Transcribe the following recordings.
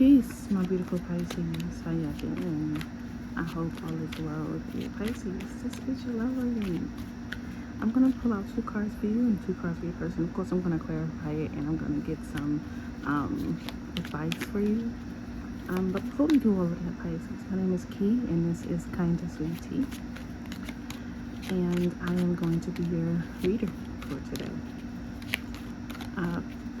Peace, my beautiful Pisces. How y'all doing? I hope all is well with you. Pisces, this is your love reading. I'm going to pull out 2 cards for you and 2 cards for your person. Of course, I'm going to clarify it and I'm going to get some advice for you. But before we do all of that, Pisces, my name is Key and this is Kind to Sweet Tea. And I am going to be your reader for today.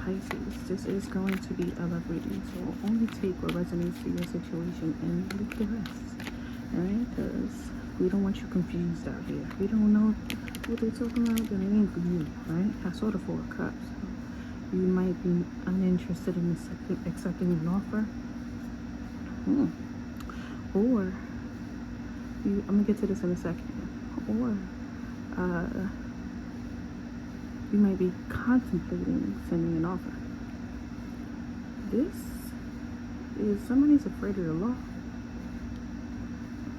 Pisces, this is going to be a love reading, so only take what resonates for your situation and leave the rest. Alright? Because we don't want you confused out here. If you don't know what they're talking about, then it ain't for you, right? I saw the 4 of Cups. So you might be uninterested in accepting an offer. Or, I'm going to get to this in a second. Or, you might be contemplating sending an offer. This is somebody's afraid of the law,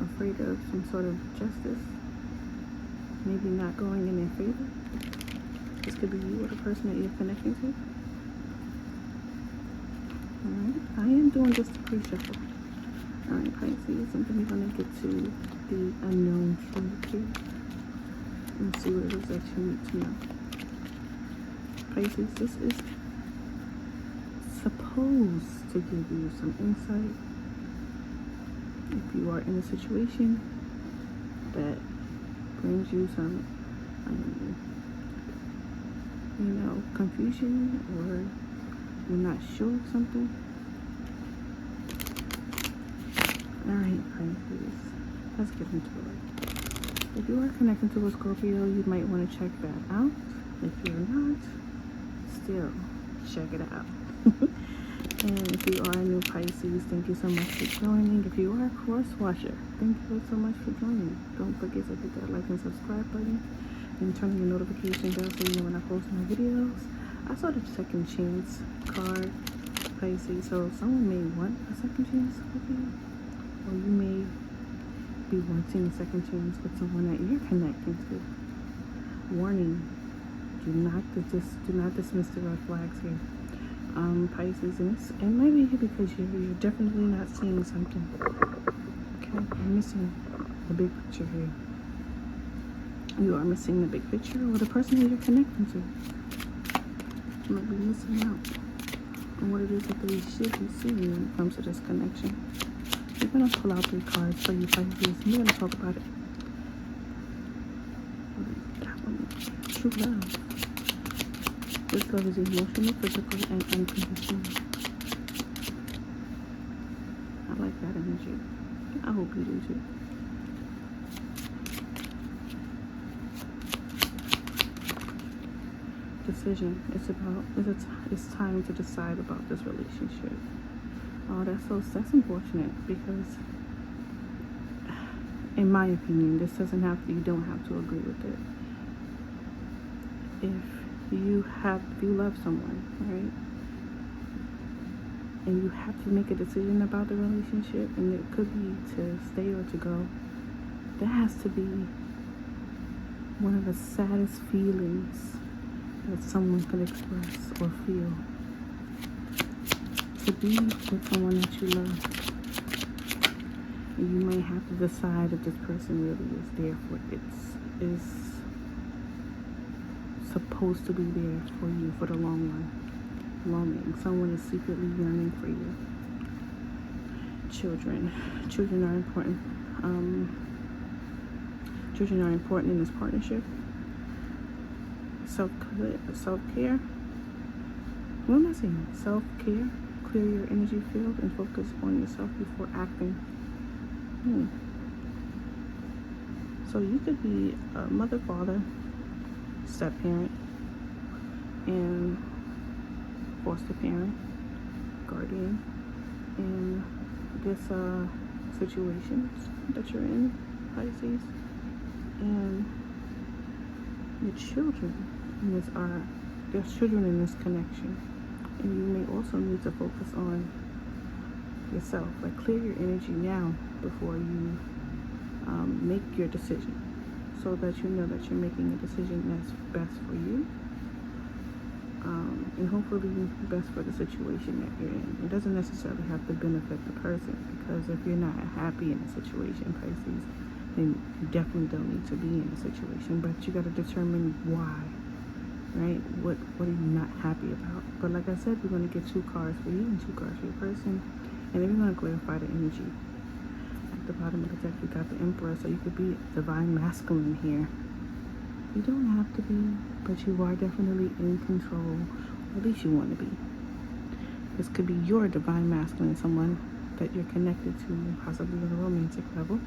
afraid of some sort of justice, maybe not going in their favor. This could be you or the person that you're connecting to. Alright, I am doing just a pre-shuffle. Alright, Pisces, and then we're going to get to the unknown truth here and see what it is that you need to know. Pisces, this is supposed to give you some insight if you are in a situation that brings you some, confusion, or you're not sure of something. Alright, Pisces, let's get into it. If you are connecting to a Scorpio, you might want to check that out. If you're not, still check it out. And if you are a new Pisces, thank you so much for joining. If you are a cross watcher, thank you so much for joining. Don't forget to hit that like and subscribe button and turn on your notification bell so you know when I post my videos. I saw the second chance card, Pisces, so someone may want a second chance with you, or you may be wanting a second chance with someone that you're connecting to. Warning, do not dismiss the red flags here. Pisces, and it might be because you're definitely not seeing something. Okay, you're missing the big picture here. You are missing the big picture, or the person that you're connecting to. You might be missing out on what it is that they should be seeing when it comes to this connection. We're going to pull out 3 cards for you, Pisces, and we're going to talk about it. That one, true love. This love is emotional, physical, and unconditional. I like that energy. I hope you do too. Decision. It's time to decide about this relationship. Oh, that's unfortunate, because in my opinion, you don't have to agree with it. If you love someone, right, and you have to make a decision about the relationship, and it could be to stay or to go, that has to be one of the saddest feelings that someone could express or feel. To be with someone that you love, and you may have to decide if this person really is there for is supposed to be there for you for the long run. Longing. Someone is secretly yearning for you. Children are important. Children are important in this partnership. Self-care. What am I saying? Self-care. Clear your energy field and focus on yourself before acting. So you could be a mother, father, step-parent, and foster parent, guardian, in this situations that you're in, Pisces. And your children there's children in this connection, and you may also need to focus on yourself. Like, clear your energy now before you make your decision, so that you know that you're making a decision that's best for you and hopefully best for the situation that you're in. It doesn't necessarily have to benefit the person, because if you're not happy in a situation, Pisces, then you definitely don't need to be in a situation. But you got to determine why, right? What are you not happy about? But like I said, we're going to get 2 cards for you and 2 cards for your person, and then we're going to clarify the energy. At the bottom of the deck, we got the Emperor, so you could be divine masculine here. You don't have to be, but you are definitely in control, or at least you want to be. This could be your divine masculine, someone that you're connected to, possibly on a romantic level.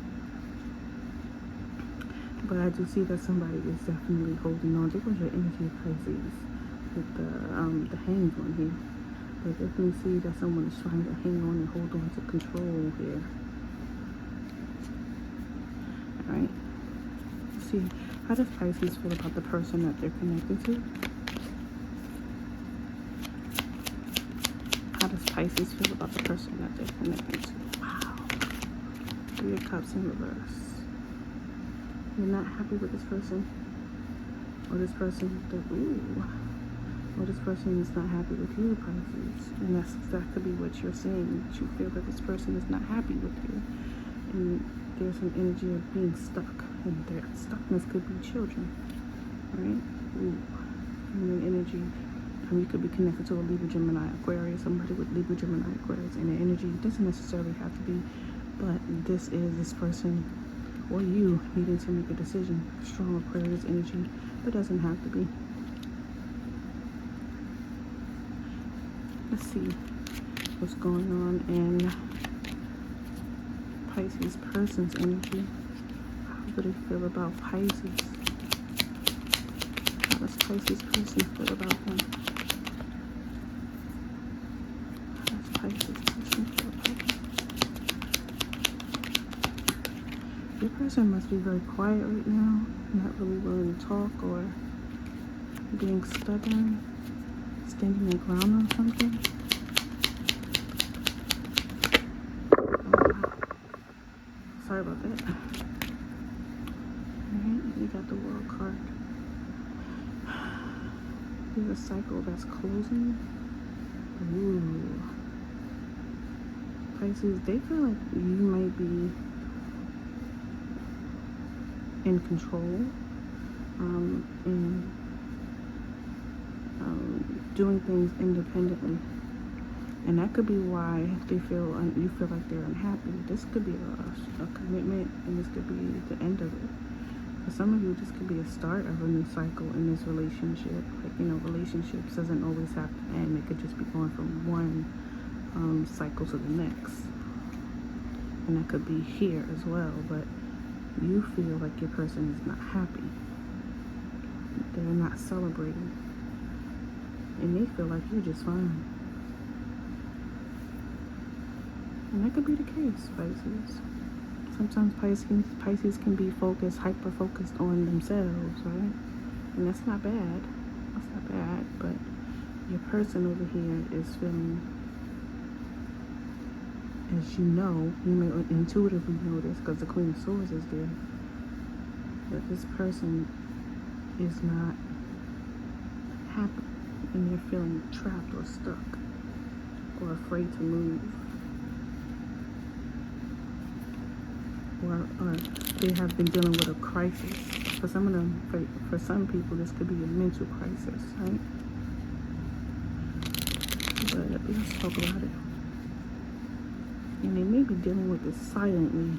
But I do see that somebody is definitely holding on. There was your energy of Pisces with the Hanged One here. But I definitely see that someone is trying to hang on and hold on to control here. Alright. See, how does Pisces feel about the person that they're connected to? How does Pisces feel about the person that they're connected to? Wow. 3 of Cups in reverse. You're not happy with this person, or this person or this person is not happy with you, Pisces. And that could be what you're saying, that you feel that this person is not happy with you, and there's an energy of being stuck, and their stuckness could be children, right? And an energy, you could be connected to a Libra, Gemini, Aquarius, somebody with Libra, Gemini, Aquarius, and the energy doesn't necessarily have to be, but this is this person or you needing to make a decision. Strong Aquarius energy, but doesn't have to be. Let's see what's going on in Pisces person's energy. How do they feel about Pisces? How does Pisces person feel about them? How does Pisces person feel about them? Your person must be very quiet right now, not really willing to talk, or being stubborn, standing their ground on something. Oh, wow. Sorry about that. Alright, you got the World card. There's a cycle that's closing. Ooh. Pisces, they feel like you might be in control, and doing things independently, and that could be why they feel you feel like they're unhappy. This could be a commitment, and this could be the end of it. For some of you, this could be a start of a new cycle in this relationship. Like, relationships doesn't always have to end. It could just be going from one cycle to the next, and that could be here as well. But you feel like your person is not happy. They're not celebrating. And they feel like you're just fine. And that could be the case, Pisces. Sometimes Pisces can be hyper-focused on themselves, right? And that's not bad. That's not bad. But your person over here is feeling, as you may intuitively know this because the Queen of Swords is there, that this person is not happy, and they're feeling trapped or stuck or afraid to move, or they have been dealing with a crisis. For some of them, for some people, this could be a mental crisis, right? But let's talk about it. And they may be dealing with this silently,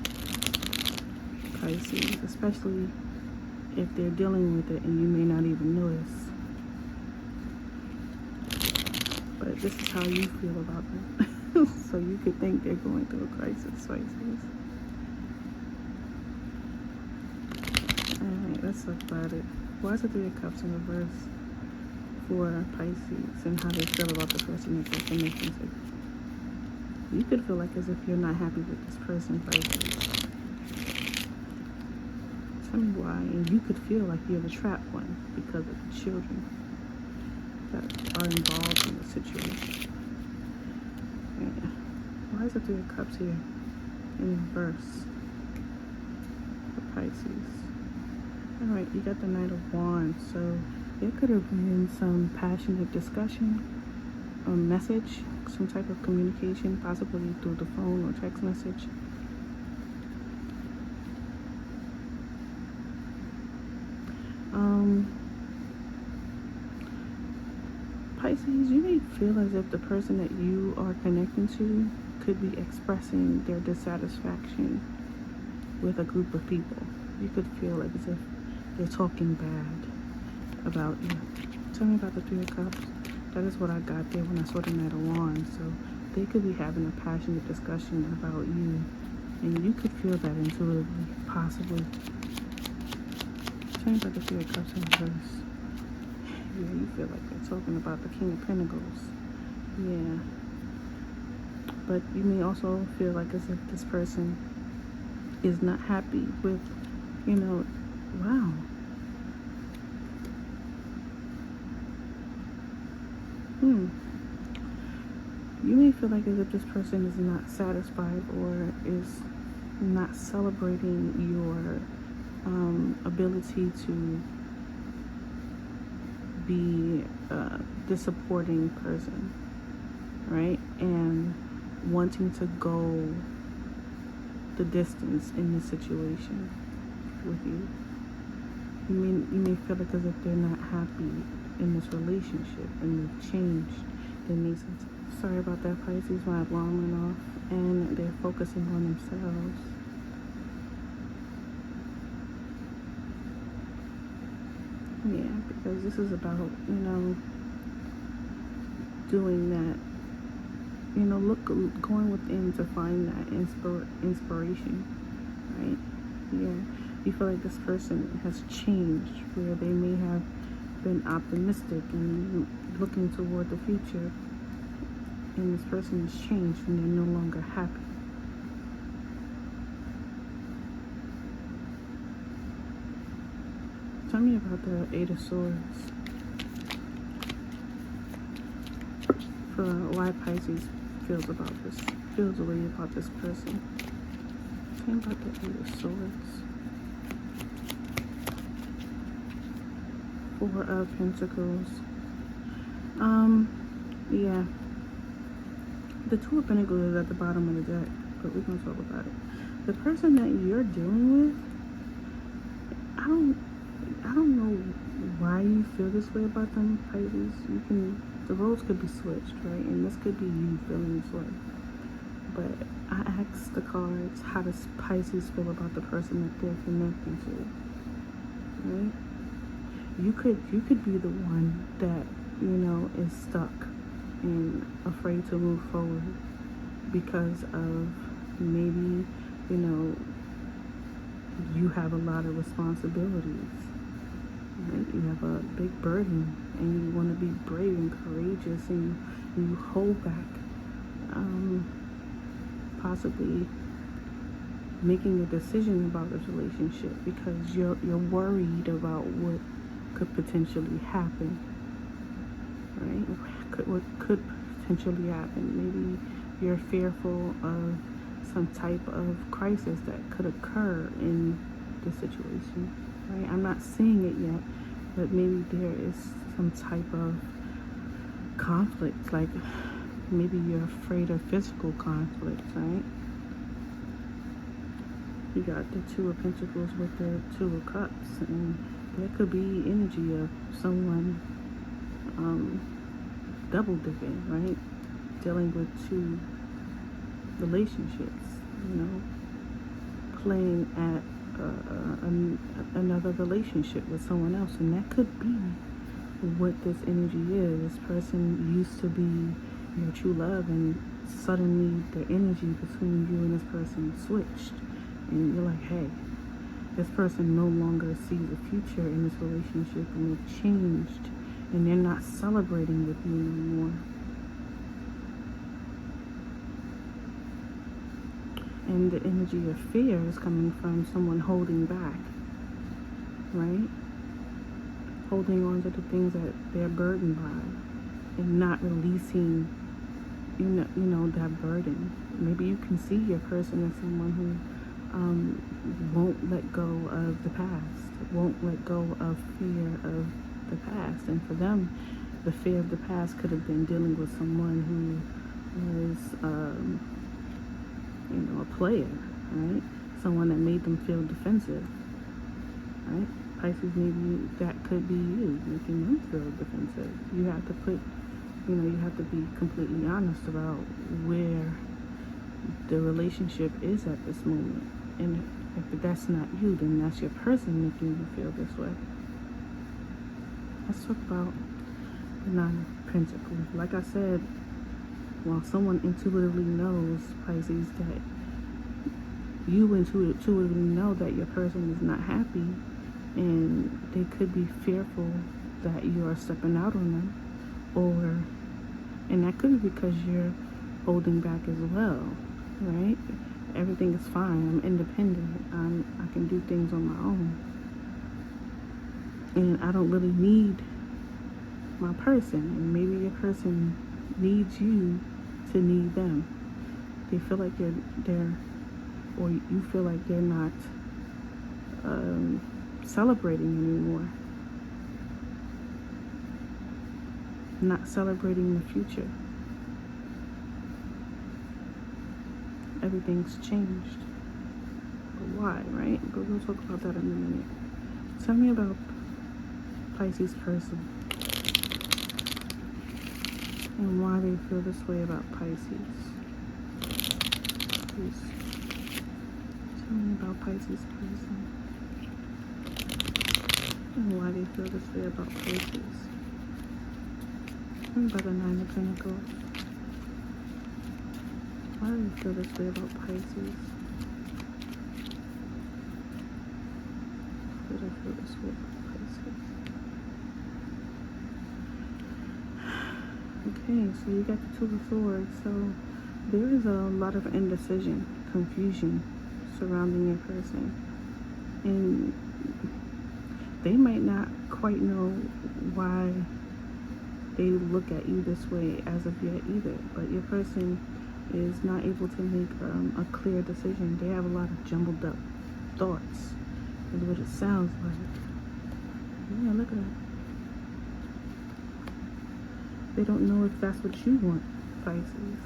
Pisces, especially if they're dealing with it and you may not even notice. But this is how you feel about them. So you could think they're going through a crisis, Pisces. Alright, let's talk about it. Why is the 3 of Cups in reverse for Pisces, and how they feel about the person that they're connected to? You could feel like as if you're not happy with this person, Pisces. Tell me why. And you could feel like you're the trapped one because of the children that are involved in the situation. Yeah. Why is the 3 of Cups here in reverse for Pisces? Alright, you got the Knight of Wands. So There could have been some passionate discussion, a message, some type of communication, possibly through the phone or text message. Pisces, you may feel as if the person that you are connecting to could be expressing their dissatisfaction with a group of people. You could feel like as if they're talking bad about you. Tell me about the Three of Cups. That is what I got there when I saw the Knight of Wands. So they could be having a passionate discussion about you, and you could feel that intuitively, possibly. Tell me about the Three of Cups in reverse. Yeah, you feel like they're talking about the King of Pentacles. Yeah. But you may also feel like as if this person is not happy with, wow. You may feel like as if this person is not satisfied or is not celebrating your ability to be the supporting person, right? And wanting to go the distance in this situation with you. You may feel like as if they're not happy in this relationship and they've changed. They need some. Sorry about that, Pisces. My alarm went off, and they're focusing on themselves. Yeah, because this is about, doing that, going within to find that inspiration, right? Yeah, you feel like this person has changed, where they may have been optimistic and looking toward the future, and this person has changed and they're no longer happy. Tell me about the Eight of Swords. For why Pisces feels the way about this person. Tell me about the Eight of Swords. Four of Pentacles. Yeah. The Two of Pentacles is at the bottom of the deck, but we're gonna talk about it. The person that you're dealing with, I don't know why you feel this way about them, Pisces. The roles could be switched, right? And this could be you feeling this way. But I asked the cards, how does Pisces feel about the person that they're connecting to, right? You could be the one that, is stuck and afraid to move forward because of maybe, you have a lot of responsibilities, right? You have a big burden and you want to be brave and courageous, and you hold back, possibly making a decision about this relationship because you're worried about what could potentially happen, right? What could potentially happen. Maybe you're fearful of some type of crisis that could occur in this situation, right? I'm not seeing it yet, but maybe there is some type of conflict, like maybe you're afraid of physical conflict, right? You got the Two of Pentacles with the Two of Cups, and there could be energy of someone double dipping, right? Dealing with two relationships, playing at another relationship with someone else, and that could be what this energy is. This person used to be your true love, and suddenly the energy between you and this person switched, and you're like, hey, this person no longer sees a future in this relationship, and they've changed, and they're not celebrating with you no more. And the energy of fear is coming from someone holding back, right? Holding on to the things that they're burdened by and not releasing, that burden. Maybe you can see your person as someone who won't let go of the past, won't let go of fear of the past. And for them, the fear of the past could have been dealing with someone who was, a player, right? Someone that made them feel defensive, right? Pisces, maybe that could be you, making them feel defensive. You have to you have to be completely honest about where the relationship is at this moment. And if that's not you, then that's your person making you feel this way. Let's talk about the Nine of Pentacles. Like I said, while someone intuitively knows, Pisces, that you intuitively know that your person is not happy, and they could be fearful that you are stepping out on them, and that could be because you're holding back as well, right? Everything is fine. I'm independent. I can do things on my own, and I don't really need my person. And maybe your person needs you to need them. They feel like or you feel like they're not celebrating anymore. Not celebrating the future. Everything's changed. But why, right? But we'll talk about that in a minute. Tell me about Pisces person and why they feel this way about Pisces. Please tell me about Pisces person and why they feel this way about Pisces. Tell me about the Nine of Pentacles. Why do you feel this way about Pisces? Why do I feel this way about Pisces? Okay, so you got the Two of Swords. So there is a lot of indecision, confusion surrounding your person. And they might not quite know why they look at you this way as of yet either. But your person is not able to make a clear decision. They have a lot of jumbled up thoughts, is what it sounds like. Yeah, look at that. They don't know if that's what you want, Pisces.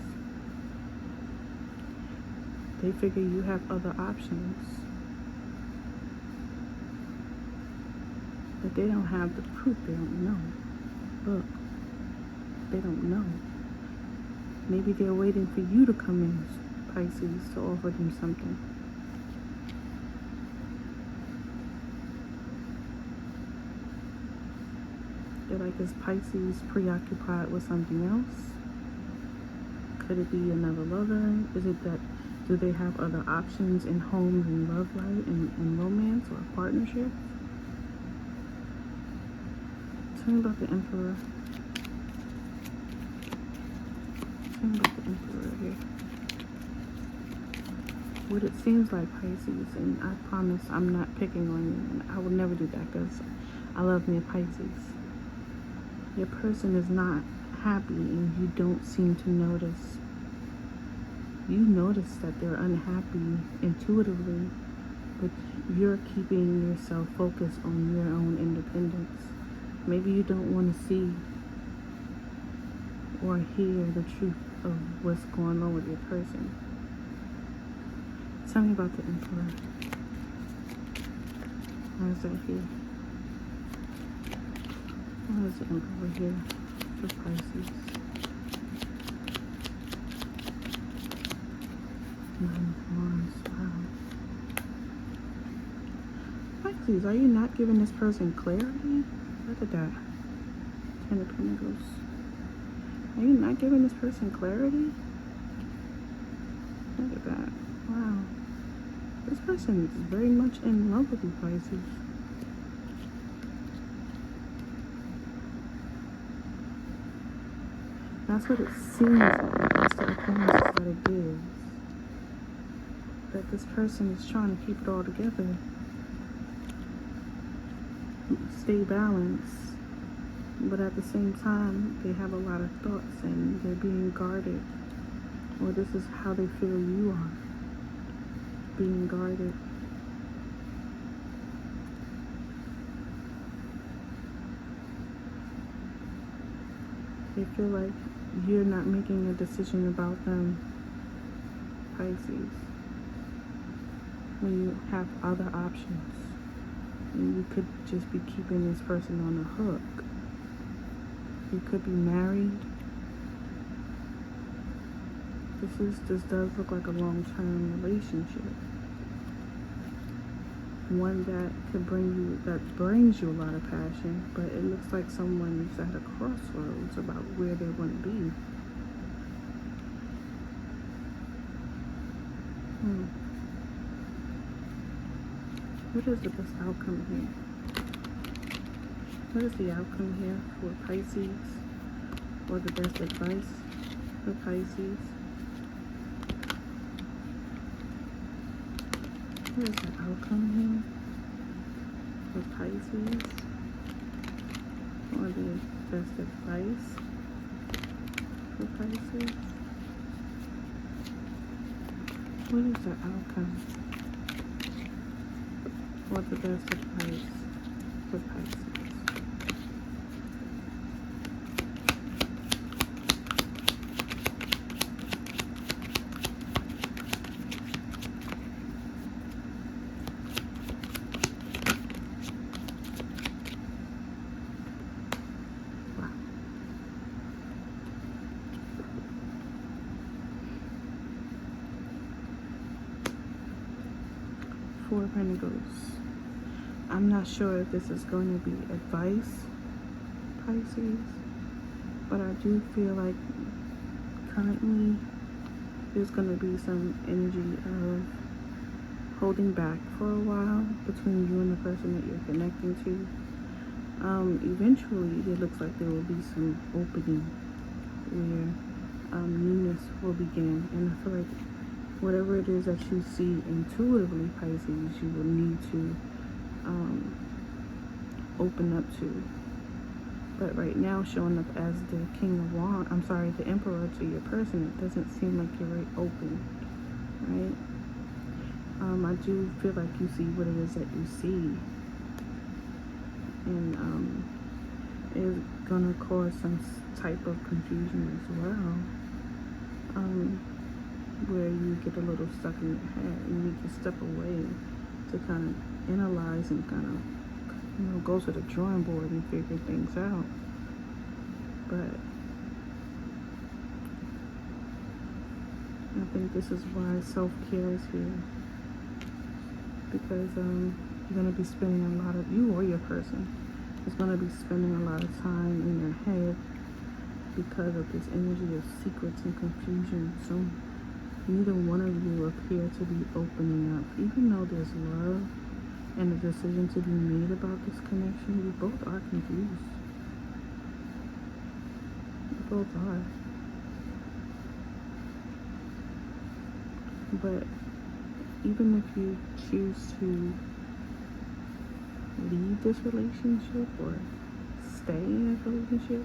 They figure you have other options, but they don't have the proof. They don't know. Look, they don't know. Maybe they're waiting for you to come in, Pisces, to offer them something. They're like, is Pisces preoccupied with something else? Could it be another lover? Is it that, do they have other options in homes and love life and romance or partnership? Tell me about the Emperor. Tell me about the Emperor here. What it seems like, Pisces, and I promise I'm not picking on you, and I will never do that because I love me a Pisces. Your person is not happy and you don't seem to notice. You notice that they're unhappy intuitively, but you're keeping yourself focused on your own independence. Maybe you don't want to see or hear the truth of what's going on with your person. Tell me about the Emperor. Why is that here? Why is the Emperor here for Pisces? Nine of Wands. Wow. Pisces, are you not giving this person clarity? Look at that. Ten of Pentacles. Are you not giving this person clarity? Look at that. Wow. This person is very much in love with you, Pisces. That's what it seems like. That's the appearance that it gives. That this person is trying to keep it all together. Stay balanced. But at the same time, they have a lot of thoughts and they're being guarded. Or this is how they feel you are. Being guarded. . They feel like you're not making a decision about them, Pisces, when you have other options. And you could just be keeping this person on the hook. You could be married. This does look like a long-term relationship. One that brings you a lot of passion, but it looks like someone's at a crossroads about where they want to be. What is the best outcome here? What is the outcome here for Pisces? Or the best advice for Pisces? What is the outcome here for Pisces? Or the best advice for Pisces? What is the outcome or the best advice for Pisces? Four of Pentacles. I'm not sure if this is going to be advice, Pisces, but I do feel like currently there's going to be some energy of holding back for a while between you and the person that you're connecting to. Eventually, it looks like there will be some opening where newness will begin, and I feel like whatever it is that you see intuitively, Pisces, you will need to open up to. But right now, showing up as the the Emperor to your person, it doesn't seem like you're very open, right? I do feel like you see what it is that you see, and it's gonna cause some type of confusion as well. Where you get a little stuck in your head and you can step away to kind of analyze and kind of, go to the drawing board and figure things out. But I think this is why self-care is here, because you're going to be spending a lot of, you or your person is going to be spending a lot of time in your head because of this energy of secrets and confusion. So neither one of you appear to be opening up. Even though there's love and a decision to be made about this connection, you both are confused. You both are. But even if you choose to leave this relationship or stay in this relationship,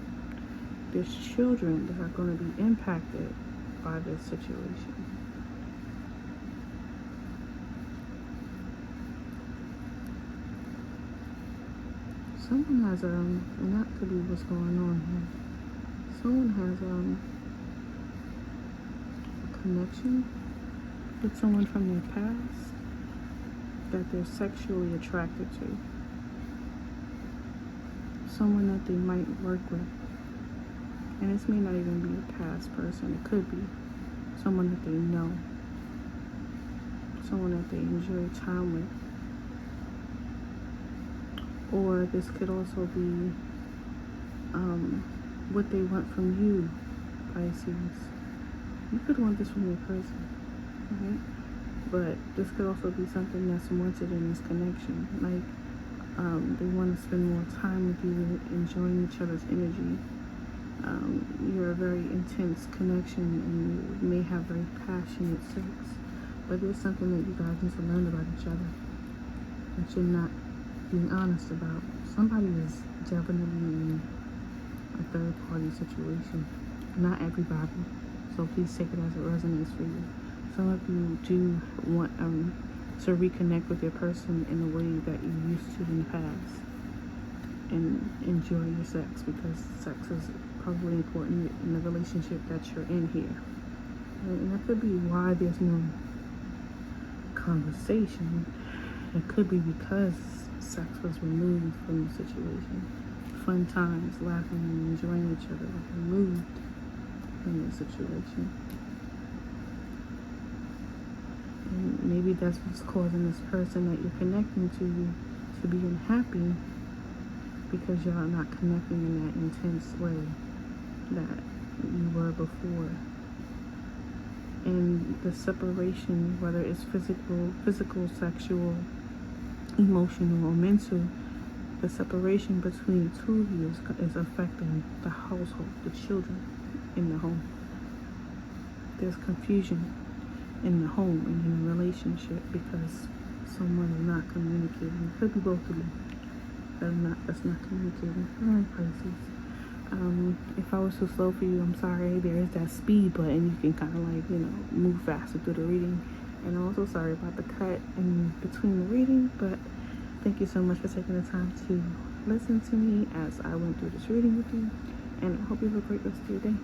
there's children that are going to be impacted by this situation. Someone has and that could be what's going on here. Someone has a connection with someone from their past that they're sexually attracted to. Someone that they might work with. And this may not even be a past person. It could be someone that they know. Someone that they enjoy time with. Or this could also be what they want from you, Pisces. You could want this from your person, right? But this could also be something that's wanted in this connection. Like they want to spend more time with you, enjoying each other's energy. You're a very intense connection, and you may have very passionate sex. But there's something that you guys need to learn about each other that you're not being honest about. Somebody is definitely in a third-party situation. Not everybody, so please take it as it resonates for you. Some of you do want to reconnect with your person in a way that you used to in the past and enjoy your sex, because sex is probably important in the relationship that you're in here. And that could be why there's no conversation. It could be because sex was removed from the situation. Fun times, laughing and enjoying each other was removed from the situation. And maybe that's what's causing this person that you're connecting to be unhappy, because y'all are not connecting in that intense way that you were before. And the separation, whether it's physical, sexual, emotional, or mental, the separation between the two of you is affecting the household, the children in the home. There's confusion in the home and in the relationship because someone is not communicating. It could be both of you that's not communicating. All right, Pisces. If I was too slow for you, I'm sorry. There is that speed button. You can kind of like, move faster through the reading. And I'm also sorry about the cut in between the reading, but thank you so much for taking the time to listen to me as I went through this reading with you. And I hope you have a great rest of your day.